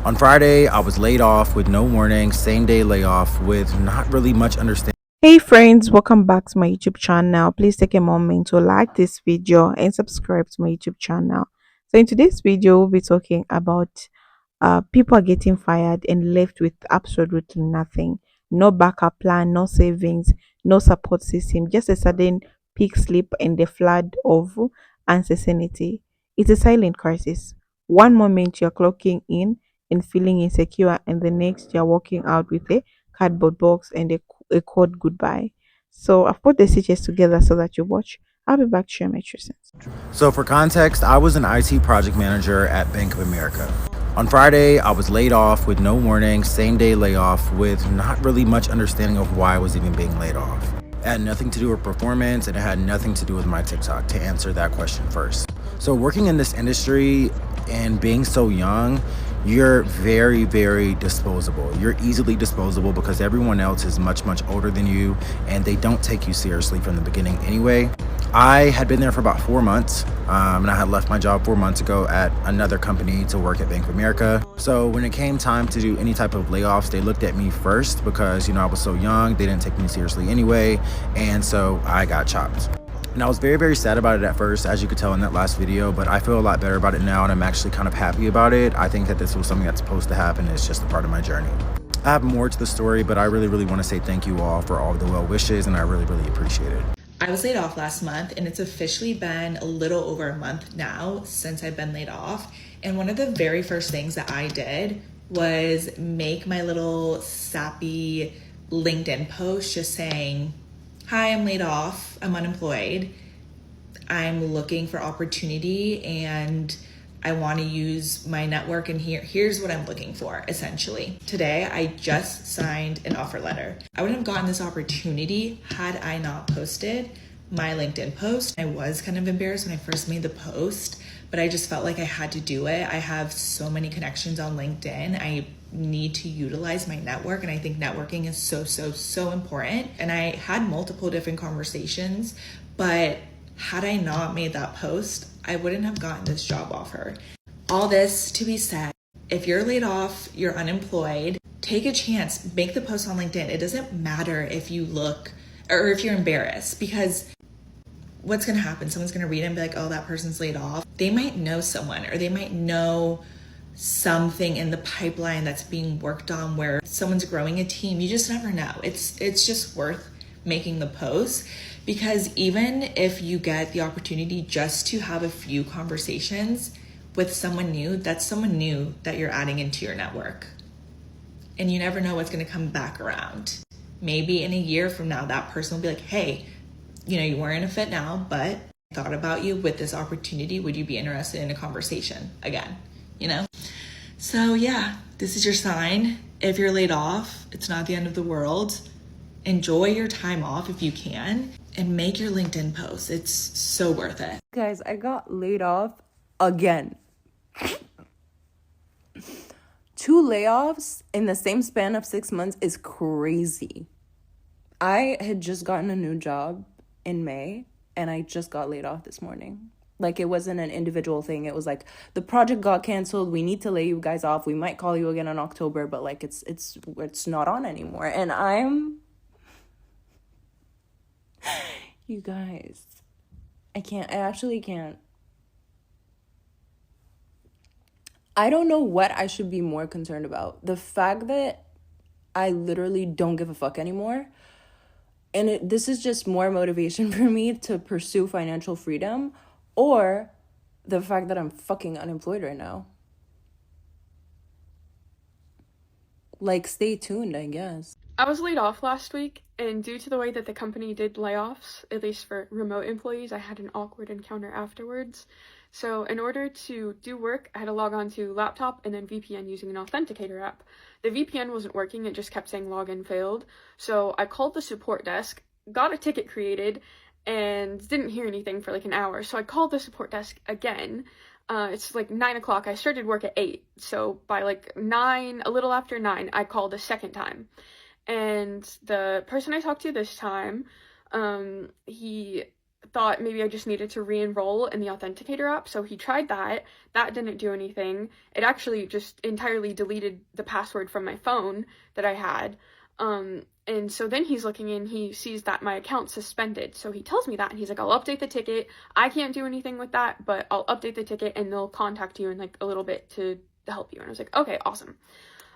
On Friday, I was laid off with no warning, same day layoff with not really much understanding. Hey friends, welcome back to my YouTube channel. Please take a moment to like this video and subscribe to my YouTube channel. So in today's video, we'll be talking about people are getting fired and left with absolutely nothing. No backup plan, no savings, no support system, just a sudden peak slip and the flood of uncertainty. It's a silent crisis. One moment you're clocking in and feeling insecure, and the next you're walking out with a cardboard box and a code goodbye. So I've put the stitches together so that you watch. I'll be back to share my 2 cents. So, for context, I was an IT project manager at Bank of America. On Friday, I was laid off with no warning, same day layoff with not really much understanding of why I was even being laid off. It had nothing to do with performance and it had nothing to do with my TikTok, to answer that question first. So, working in this industry and being so young, you're very, very disposable. You're easily disposable because everyone else is much, much older than you and they don't take you seriously from the beginning anyway. I had been there for about 4 months, and I had left my job 4 months ago at another company to work at Bank of America. So when it came time to do any type of layoffs, they looked at me first because, I was so young, they didn't take me seriously anyway, and so I got chopped. And I was very, very sad about it at first, as you could tell in that last video, but I feel a lot better about it now, and I'm actually kind of happy about it. I think that this was something that's supposed to happen. It's just a part of my journey. I have more to the story, but I really, really want to say thank you all for all of the well wishes, and I really, really appreciate it. I was laid off last month, and it's officially been a little over a month now since I've been laid off. And one of the very first things that I did was make my little sappy LinkedIn post just saying, hi, I'm laid off, I'm unemployed, I'm looking for opportunity, and I want to use my network, and here's what I'm looking for, essentially. Today, I just signed an offer letter. I wouldn't have gotten this opportunity had I not posted my LinkedIn post. I was kind of embarrassed when I first made the post, but I just felt like I had to do it. I have so many connections on LinkedIn. I need to utilize my network, and I think networking is so, so, so important. And I had multiple different conversations, but had I not made that post, I wouldn't have gotten this job offer. All this to be said, if you're laid off, you're unemployed, take a chance, make the post on LinkedIn. It doesn't matter if you look or if you're embarrassed, because what's gonna happen? Someone's gonna read it and be like, oh, that person's laid off. They might know someone, or they might know something in the pipeline that's being worked on where someone's growing a team. You just never know. It's just worth making the post, because even if you get the opportunity just to have a few conversations with someone new, that's someone new that you're adding into your network. And you never know what's going to come back around. Maybe in a year from now, that person will be like, hey, you weren't a fit now, but I thought about you with this opportunity. Would you be interested in a conversation again? So yeah, this is your sign. If you're laid off, it's not the end of the world. Enjoy your time off if you can, and make your LinkedIn post. It's so worth it. Guys, I got laid off again. 2 layoffs in the same span of 6 months is crazy. I had just gotten a new job in May, and I just got laid off this morning. Like, it wasn't an individual thing. It was like, the project got canceled. We need to lay you guys off. We might call you again in October, but like, it's not on anymore. And you guys, I actually can't. I don't know what I should be more concerned about. The fact that I literally don't give a fuck anymore. And this is just more motivation for me to pursue financial freedom, or the fact that I'm fucking unemployed right now. Like, stay tuned, I guess. I was laid off last week, and due to the way that the company did layoffs, at least for remote employees, I had an awkward encounter afterwards. So in order to do work, I had to log on to laptop and then VPN using an authenticator app. The VPN wasn't working, it just kept saying login failed. So I called the support desk, got a ticket created, and didn't hear anything for like an hour. So I called the support desk again. It's like 9 o'clock. I started work at 8. So by like 9, a little after 9, I called a second time. And the person I talked to this time, he thought maybe I just needed to re-enroll in the Authenticator app. So he tried that. That didn't do anything. It actually just entirely deleted the password from my phone that I had. And so then he's looking and he sees that my account's suspended. So he tells me that, and he's like, I'll update the ticket. I can't do anything with that, but I'll update the ticket and they'll contact you in like a little bit to help you. And I was like, okay, awesome.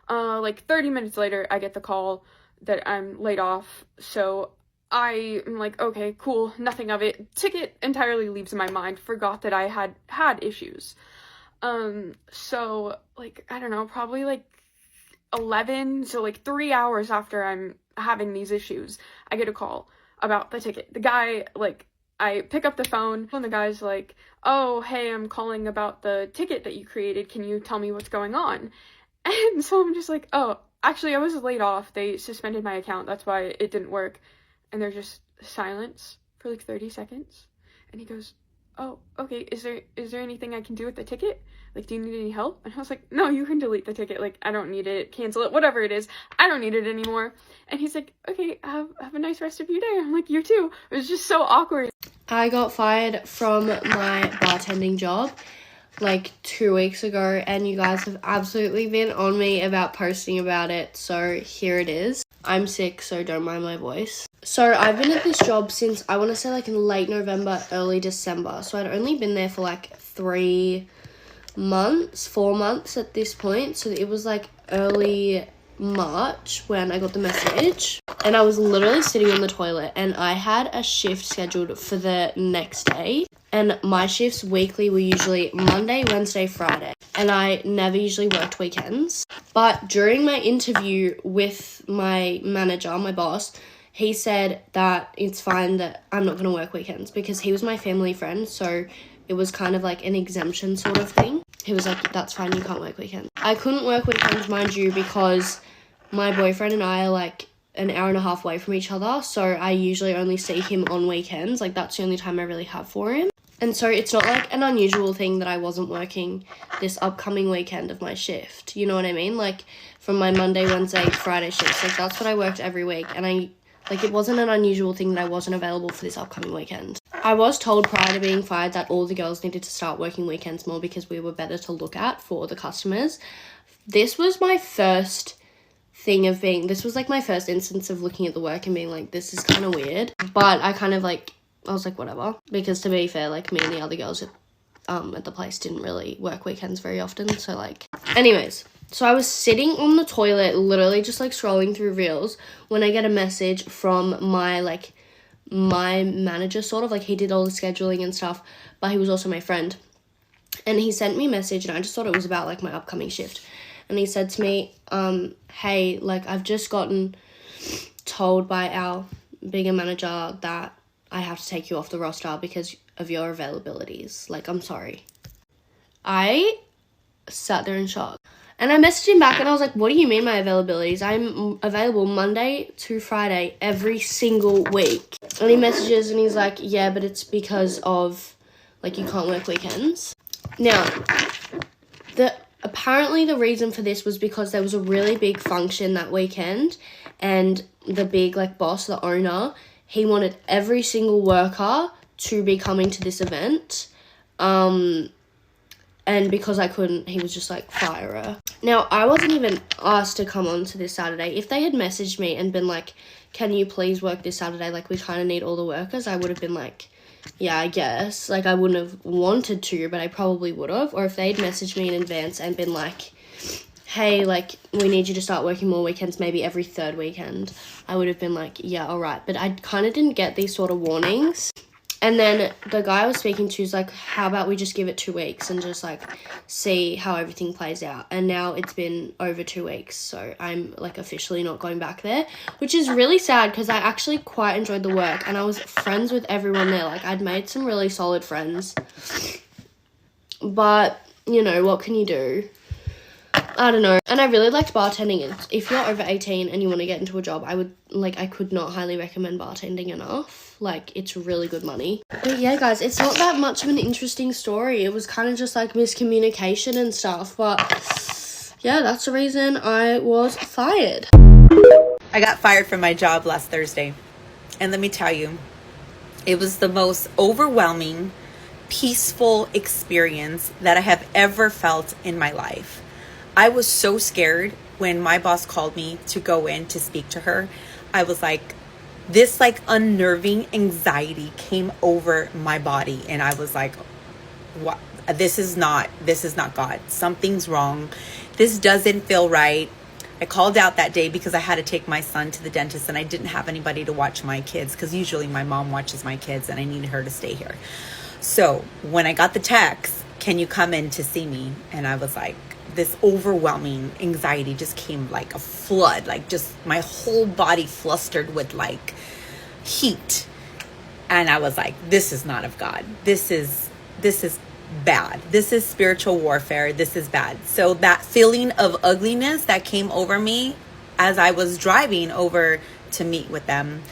Like 30 minutes later, I get the call that I'm laid off. So I'm like, okay, cool, nothing of it. Ticket entirely leaves my mind. Forgot that I had issues. So like, I don't know, probably like 11, so like 3 hours after I'm having these issues, I get a call about the ticket. The guy, like, I pick up the phone and the guy's like, oh, hey, I'm calling about the ticket that you created. Can you tell me what's going on? And so I'm just like, oh, actually, I was laid off. They suspended my account. That's why it didn't work. And there's just silence for like 30 seconds. And he goes, oh, okay, is there anything I can do with the ticket? Like, do you need any help? And I was like, no, you can delete the ticket. Like, I don't need it. Cancel it. Whatever it is. I don't need it anymore. And he's like, okay, have a nice rest of your day. I'm like, you too. It was just so awkward. I got fired from my bartending job like 2 weeks ago, and you guys have absolutely been on me about posting about it. So here it is. I'm sick, so don't mind my voice. So I've been at this job since, I want to say like in late November, early December. So I'd only been there for like 4 months at this point. So it was like early March when I got the message, and I was literally sitting on the toilet, and I had a shift scheduled for the next day, and my shifts weekly were usually Monday, Wednesday, Friday, and I never usually worked weekends. But during my interview with my manager, my boss, he said that it's fine that I'm not going to work weekends because he was my family friend, so it was kind of like an exemption sort of thing. He was like, that's fine, you can't work weekends. I couldn't work weekends, mind you, because my boyfriend and I are like an hour and a half away from each other, so I usually only see him on weekends. Like, that's the only time I really have for him. And so it's not like an unusual thing that I wasn't working this upcoming weekend of my shift. You know what I mean? Like, from my Monday, Wednesday, Friday shifts, like that's what I worked every week, and it wasn't an unusual thing that I wasn't available for this upcoming weekend. I was told prior to being fired that all the girls needed to start working weekends more because we were better to look at for the customers. This was my first my first instance of looking at the work and being like, this is kind of weird. But I was like, whatever. Because to be fair, like, me and the other girls at the place didn't really work weekends very often. So like, anyways. So I was sitting on the toilet, literally just like scrolling through reels, when I get a message from my manager, sort of, like, he did all the scheduling and stuff, but he was also my friend. And he sent me a message, and I just thought it was about like my upcoming shift. And he said to me, hey, like, I've just gotten told by our bigger manager that I have to take you off the roster because of your availabilities. Like, I'm sorry. I sat there in shock. And I messaged him back and I was like, what do you mean my availabilities? I'm available Monday to Friday every single week. And he messages and he's like, yeah, but it's because of, like, you can't work weekends. Now, apparently the reason for this was because there was a really big function that weekend, and the big, like, boss, the owner, he wanted every single worker to be coming to this event. And because I couldn't, he was just like, fire her. Now, I wasn't even asked to come on to this Saturday. If they had messaged me and been like, can you please work this Saturday? Like, we kind of need all the workers. I would have been like, yeah, I guess. Like, I wouldn't have wanted to, but I probably would have. Or if they'd messaged me in advance and been like, hey, like, we need you to start working more weekends, maybe every third weekend, I would have been like, yeah, all right. But I kind of didn't get these sort of warnings. And then the guy I was speaking to is like, how about we just give it 2 weeks and just, like, see how everything plays out. And now it's been over 2 weeks, so I'm, like, officially not going back there, which is really sad because I actually quite enjoyed the work and I was friends with everyone there. Like, I'd made some really solid friends. But, you know, what can you do? I don't know. And I really liked bartending. And if you're over 18 and you want to get into a job, I could not highly recommend bartending enough. Like, it's really good money. But yeah, guys, it's not that much of an interesting story. It was kind of just like miscommunication and stuff. But yeah, that's the reason I was fired. I got fired from my job last Thursday. And let me tell you, It was the most overwhelming, peaceful experience that I have ever felt in my life. I was so scared when my boss called me to go in to speak to her. I was like, this like unnerving anxiety came over my body, and I was like, what? This is not God. Something's wrong. This doesn't feel right. I called out that day because I had to take my son to the dentist and I didn't have anybody to watch my kids, because usually my mom watches my kids and I needed her to stay here. So when I got the text, can you come in to see me? And I was like, this overwhelming anxiety just came like a flood, like just my whole body flustered with like heat. And I was like, this is not of God. This is bad. This is spiritual warfare. This is bad. So that feeling of ugliness that came over me as I was driving over to meet with them,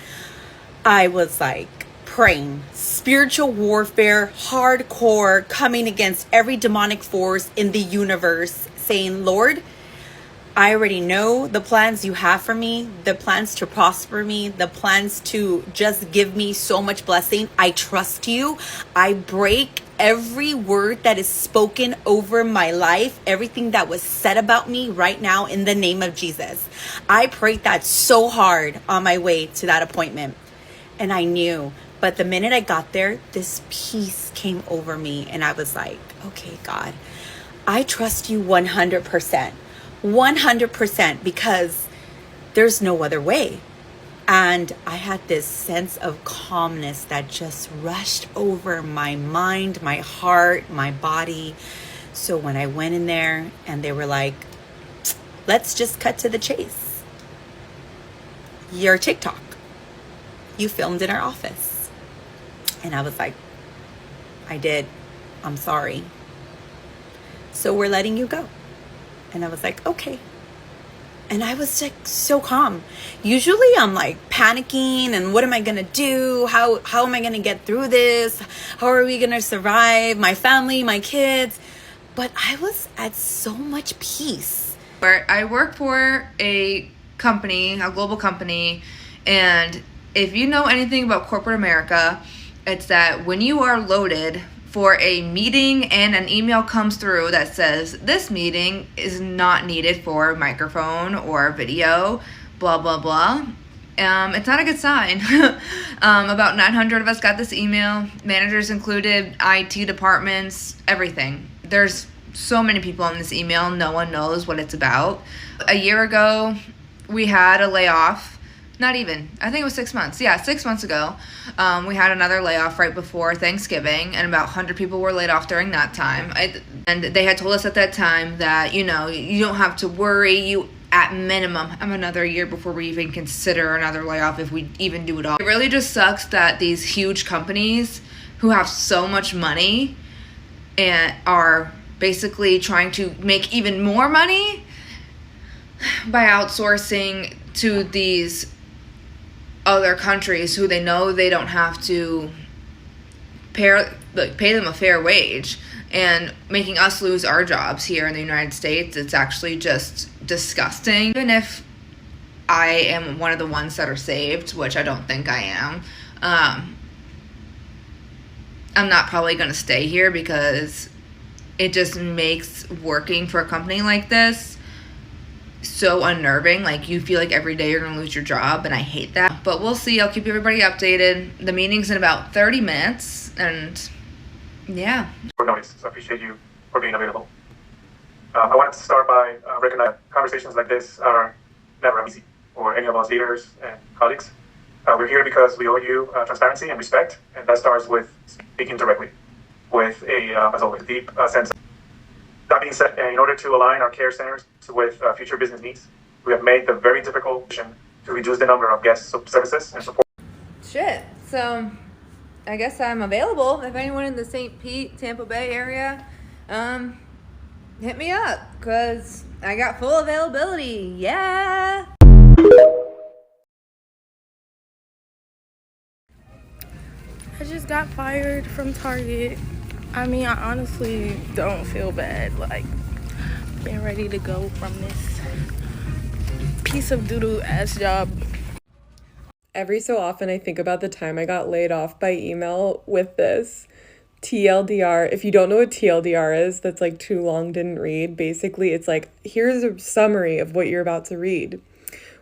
I was like praying, spiritual warfare, hardcore, coming against every demonic force in the universe, saying, Lord, I already know the plans you have for me, the plans to prosper me, the plans to just give me so much blessing. I trust you. I break every word that is spoken over my life, everything that was said about me right now in the name of Jesus. I prayed that so hard on my way to that appointment, and I knew. But the minute I got there, this peace came over me, and I was like, okay, God, I trust you 100%. 100%, because there's no other way. And I had this sense of calmness that just rushed over my mind, my heart, my body. So when I went in there and they were like, let's just cut to the chase. Your TikTok, you filmed in our office. And I was like, I did. I'm sorry. So we're letting you go. And I was like, okay. And I was like so calm. Usually I'm like panicking and what am I gonna do? How am I gonna get through this? How are we gonna survive? My family, my kids. But I was at so much peace. I work for a company, a global company, and if you know anything about corporate America, it's that when you are loaded for a meeting and an email comes through that says this meeting is not needed for microphone or video, blah blah blah, it's not a good sign. About 900 of us got this email, managers included, IT departments, everything. There's so many people in this email, no one knows what it's about. A year ago we had a layoff. Not even. I think it was 6 months. Yeah, 6 months ago. We had another layoff right before Thanksgiving, and about 100 people were laid off during that time. And they had told us at that time that, you know, you don't have to worry. You, at minimum, have another year before we even consider another layoff if we even do it all. It really just sucks that these huge companies who have so much money and are basically trying to make even more money by outsourcing to these other countries who they know they don't have to pay them a fair wage, and making us lose our jobs here in the United States. It's actually just disgusting. Even if I am one of the ones that are saved, which I don't think I am, I'm not probably going to stay here because it just makes working for a company like this so unnerving. Like, you feel like every day you're gonna lose your job, and I hate that. But we'll see. I'll keep everybody updated. The meeting's in about 30 minutes, and yeah. Notice. So I appreciate you for being available. I wanted to start by recognizing conversations like this are never easy for any of us leaders and colleagues. We're here because we owe you transparency and respect, and that starts with speaking directly with as always, deep sense. That being said, in order to align our care centers with future business needs, we have made the very difficult decision to reduce the number of guest services and support. Shit. So I guess I'm available. If anyone in the St. Pete, Tampa Bay area, hit me up, because I got full availability. Yeah. I just got fired from Target. I mean, I honestly don't feel bad, like, being ready to go from this piece of doo-doo ass job. Every so often, I think about the time I got laid off by email with this TLDR. If you don't know what TLDR is, that's like too long, didn't read. Basically, it's like, here's a summary of what you're about to read.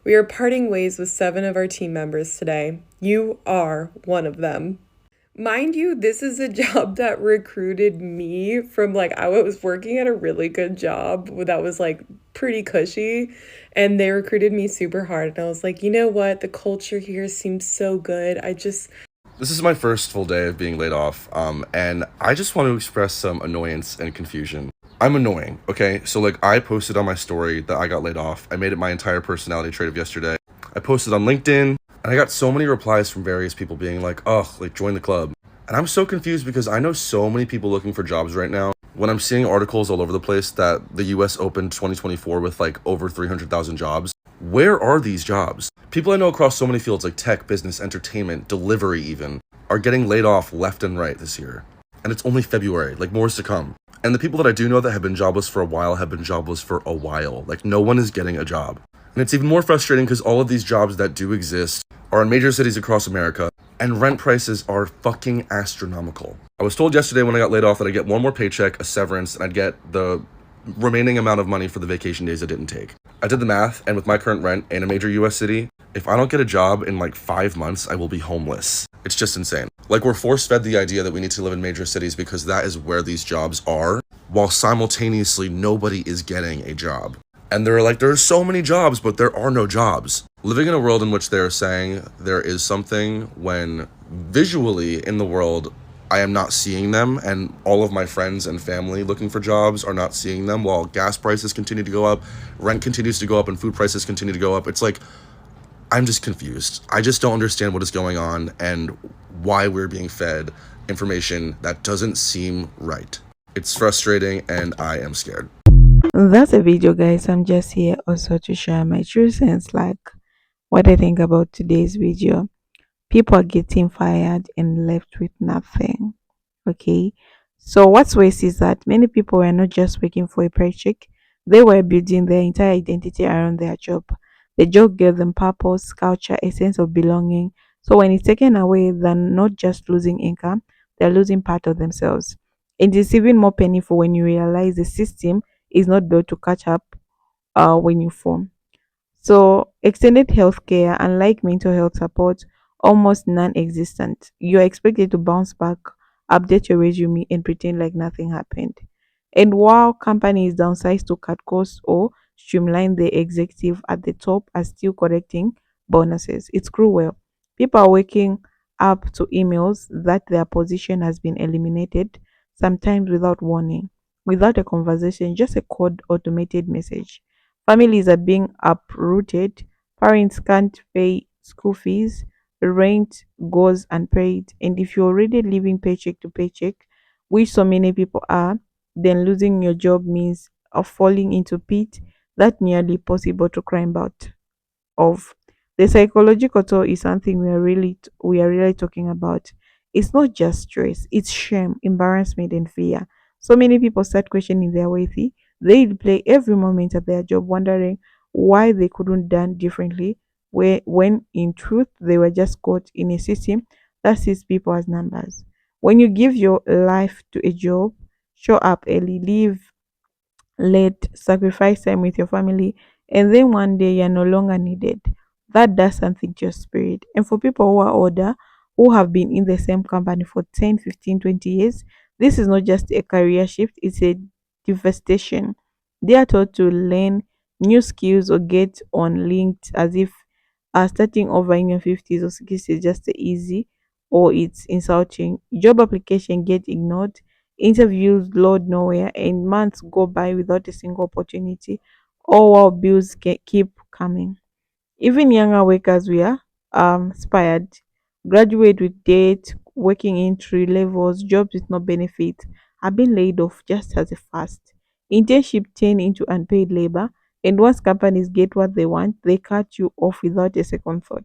We are parting ways with 7 of our team members today. You are one of them. Mind you, this is a job that recruited me from like, I was working at a really good job that was like pretty cushy, and they recruited me super hard. And I was like, you know what? The culture here seems so good. This is my first full day of being laid off, and I just want to express some annoyance and confusion. I'm annoying, okay? So, like, I posted on my story that I got laid off. I made it my entire personality trait of yesterday. I posted on LinkedIn, and I got so many replies from various people being like, oh, like, join the club. And I'm so confused because I know so many people looking for jobs right now. When I'm seeing articles all over the place that the US opened 2024 with, like, over 300,000 jobs, where are these jobs? People I know across so many fields like tech, business, entertainment, delivery even, are getting laid off left and right this year. And it's only February, like more is to come. And the people that I do know that have been jobless for a while have been jobless for a while. Like no one is getting a job. And it's even more frustrating because all of these jobs that do exist are in major cities across America, and rent prices are fucking astronomical. I was told yesterday when I got laid off that I'd get one more paycheck, a severance, and I'd get the remaining amount of money for the vacation days I didn't take. I did the math, and with my current rent in a major US city, if I don't get a job in like 5 months, I will be homeless. It's just insane. Like we're force-fed the idea that we need to live in major cities because that is where these jobs are, while simultaneously nobody is getting a job. And they're like, there's so many jobs, but there are no jobs. Living in a world in which they're saying there is something when visually in the world I am not seeing them, and all of my friends and family looking for jobs are not seeing them, while gas prices continue to go up, rent continues to go up, and food prices continue to go up. It's like, I'm just confused. I just don't understand what is going on and why we're being fed information that doesn't seem right. It's frustrating and I am scared. That's a video, guys. I'm just here also to share my true sense, like what I think about today's video. People are getting fired and left with nothing. Okay. So what's worse is that many people were not just working for a paycheck, they were building their entire identity around their job. The job gave them purpose, culture, a sense of belonging. So when it's taken away, they're not just losing income, they're losing part of themselves. It is even more painful when you realize the system is not built to catch up when you form. So, extended healthcare, unlike mental health support, almost non existent. You're expected to bounce back, update your resume, and pretend like nothing happened. And while companies downsize to cut costs or streamline the executive at the top are still collecting bonuses, it's cruel. People are waking up to emails that their position has been eliminated, sometimes without warning, without a conversation, just a code automated message. Families are being uprooted. Parents can't pay school fees. Rent goes unpaid. And if you're already living paycheck to paycheck, which so many people are, then losing your job means of falling into pit that nearly possible to climb out of. The psychological toll is something we are really talking about. It's not just stress, it's shame, embarrassment, and fear. So many people start questioning their worthy. They replay every moment at their job, wondering why they couldn't done differently, when in truth they were just caught in a system that sees people as numbers. When you give your life to a job, show up early, leave late, sacrifice time with your family, and then one day you're no longer needed. That does something to your spirit. And for people who are older, who have been in the same company for 10, 15, 20 years, this is not just a career shift, it's a devastation. They are taught to learn new skills or get on linked as if starting over in your 50s or 60s is just easy or it's insulting. Job application get ignored, interviews load nowhere, and months go by without a single opportunity, all while bills keep coming. Even younger workers were inspired, graduate with debt, working in three levels, jobs with no benefit, have been laid off just as a fast. Internship turn into unpaid labor, and once companies get what they want, they cut you off without a second thought.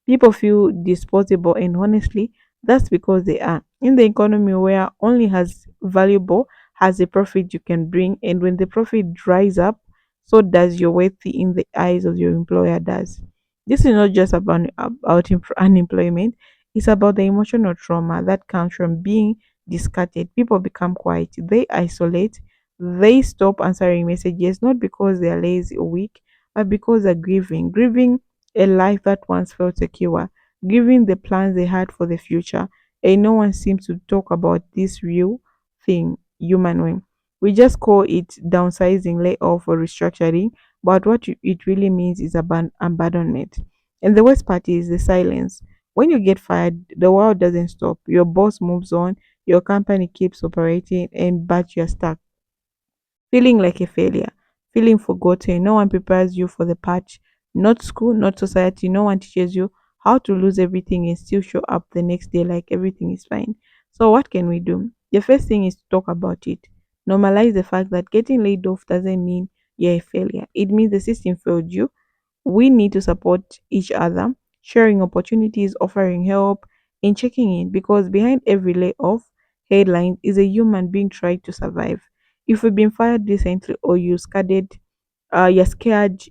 People feel disposable, and honestly, that's because they are in the economy where only has valuable has a profit you can bring, and when the profit dries up, so does your worth in the eyes of your employer does. This is not just about unemployment. It's about the emotional trauma that comes from being discarded. People become quiet. They isolate. They stop answering messages, not because they are lazy or weak, but because they're grieving. Grieving a life that once felt secure. Grieving the plans they had for the future. And no one seems to talk about this real thing, human way. We just call it downsizing, layoff, or restructuring, but what it really means is abandonment. And the worst part is the silence. When you get fired, the world doesn't stop. Your boss moves on, your company keeps operating, and but you're stuck, feeling like a failure, feeling forgotten. No one prepares you for the patch, not school, not society. No one teaches you how to lose everything and still show up the next day like everything is fine. So, what can we do? The first thing is to talk about it. Normalize the fact that getting laid off doesn't mean you're a failure, it means the system failed you. We need to support each other, sharing opportunities, offering help, and checking in, because behind every layoff headline is a human being trying to survive. If you've been fired recently or you're scared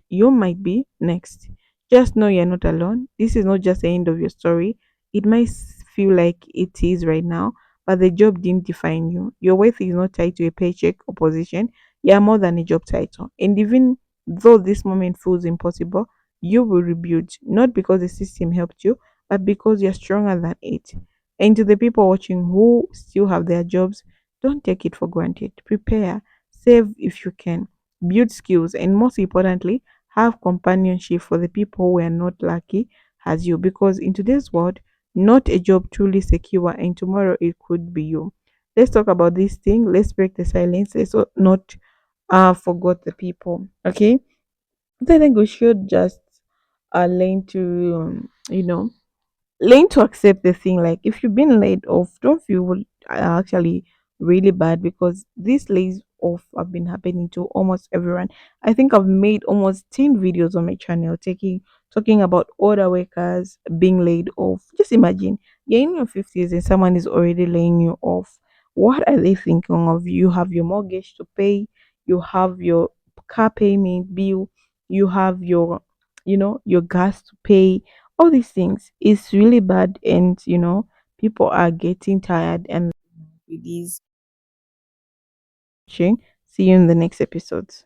you might be next, just know you're not alone. This is not just the end of your story. It might feel like it is right now, but the job didn't define you. Your worth is not tied to a paycheck or position. You are more than a job title. And even though this moment feels impossible, you will rebuild, not because the system helped you, but because you're stronger than it. And to the people watching who still have their jobs, don't take it for granted. Prepare, save if you can, build skills, and most importantly, have companionship for the people who are not lucky as you. Because in today's world, not a job truly secure, and tomorrow it could be you. Let's talk about this thing. Let's break the silence. Let's not forget the people. Okay, so I think we should just learn to learn to accept the thing. Like if you've been laid off, don't feel actually really bad, because these lays off have been happening to almost everyone. I think I've made almost 10 videos on my channel talking about other workers being laid off. Just imagine you're in your 50s and someone is already laying you off. What are they thinking of? You have your mortgage to pay, you have your car payment bill, you have your gas to pay. All these things is really bad, and people are getting tired and with these. See you in the next episodes.